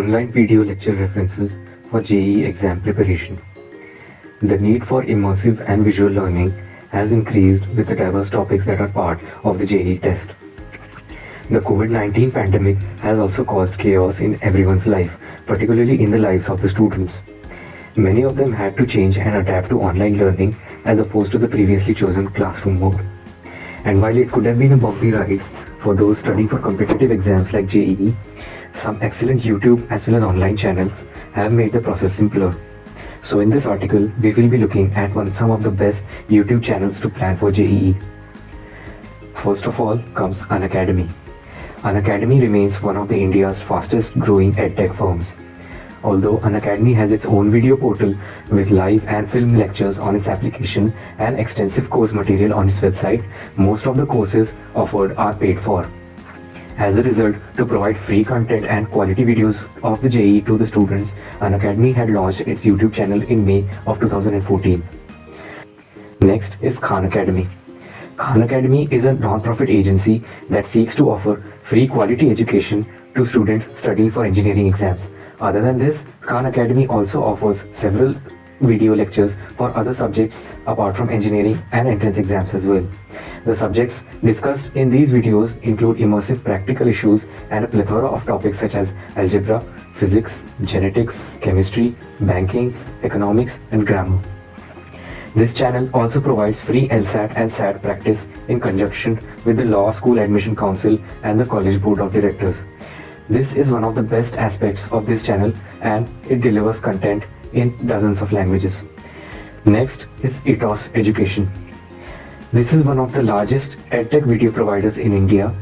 Online video lecture references for JEE exam preparation. The need for immersive and visual learning has increased with the diverse topics that are part of the JEE test. The COVID-19 pandemic has also caused chaos in everyone's life, particularly in the lives of the students. Many of them had to change and adapt to online learning as opposed to the previously chosen classroom mode. And while it could have been a bumpy ride for those studying for competitive exams like JEE, some excellent YouTube as well as online channels have made the process simpler. So in this article, we will be looking at some of the best YouTube channels to plan for JEE. First of all comes Unacademy. Unacademy remains one of the India's fastest growing edtech firms. Although Unacademy has its own video portal with live and film lectures on its application and extensive course material on its website, most of the courses offered are paid for. As a result, to provide free content and quality videos of the JEE to the students, Unacademy had launched its YouTube channel in May of 2014. Next is Khan Academy. Khan Academy is a non-profit agency that seeks to offer free quality education to students studying for engineering exams. Other than this, Khan Academy also offers several video lectures for other subjects apart from engineering and entrance exams as well. The subjects discussed in these videos include immersive practical issues and a plethora of topics such as algebra, physics, genetics, chemistry, banking, economics, and grammar. This channel also provides free LSAT and SAT practice in conjunction with the Law School Admission Council and the College Board of Directors. This is one of the best aspects of this channel, and it delivers content in dozens of languages. Next is EOS Education. This is one of the largest edtech video providers in India.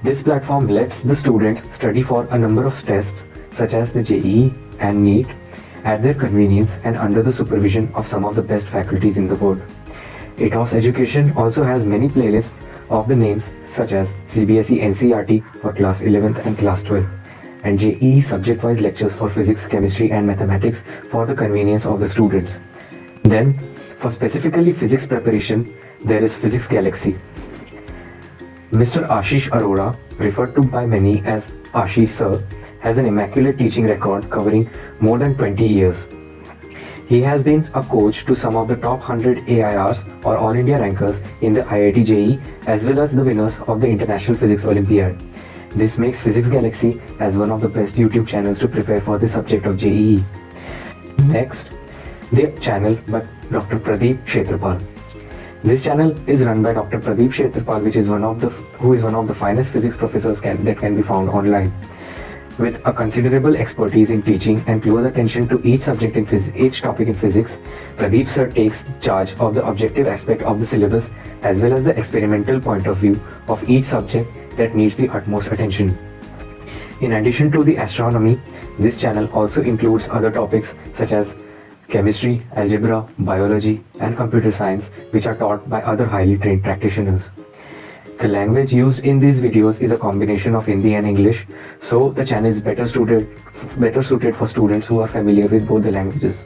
This platform lets the student study for a number of tests such as the JEE and NEET at their convenience and under the supervision of some of the best faculties in the world. EOS Education also has many playlists of the names such as CBSE NCERT for class 11th and class 12th, and JEE subject-wise lectures for physics, chemistry and mathematics for the convenience of the students. Then, for specifically physics preparation, there is Physics Galaxy. Mr. Ashish Arora, referred to by many as Ashish Sir, has an immaculate teaching record covering more than 20 years. He has been a coach to some of the top 100 AIRs or All India rankers in the IIT JEE as well as the winners of the International Physics Olympiad. This makes Physics Galaxy as one of the best YouTube channels to prepare for the subject of JEE. Next, the channel by Dr. Pradeep Kshetrapal. This channel is run by Dr. Pradeep Kshetrapal, who is one of the finest physics professors that can be found online. With a considerable expertise in teaching and close attention to each subject in each topic in physics, Pradeep sir takes charge of the objective aspect of the syllabus as well as the experimental point of view of each subject that needs the utmost attention. In addition to the astronomy, this channel also includes other topics such as chemistry, algebra, biology, and computer science, which are taught by other highly trained practitioners. The language used in these videos is a combination of Hindi and English, so the channel is better suited for students who are familiar with both the languages.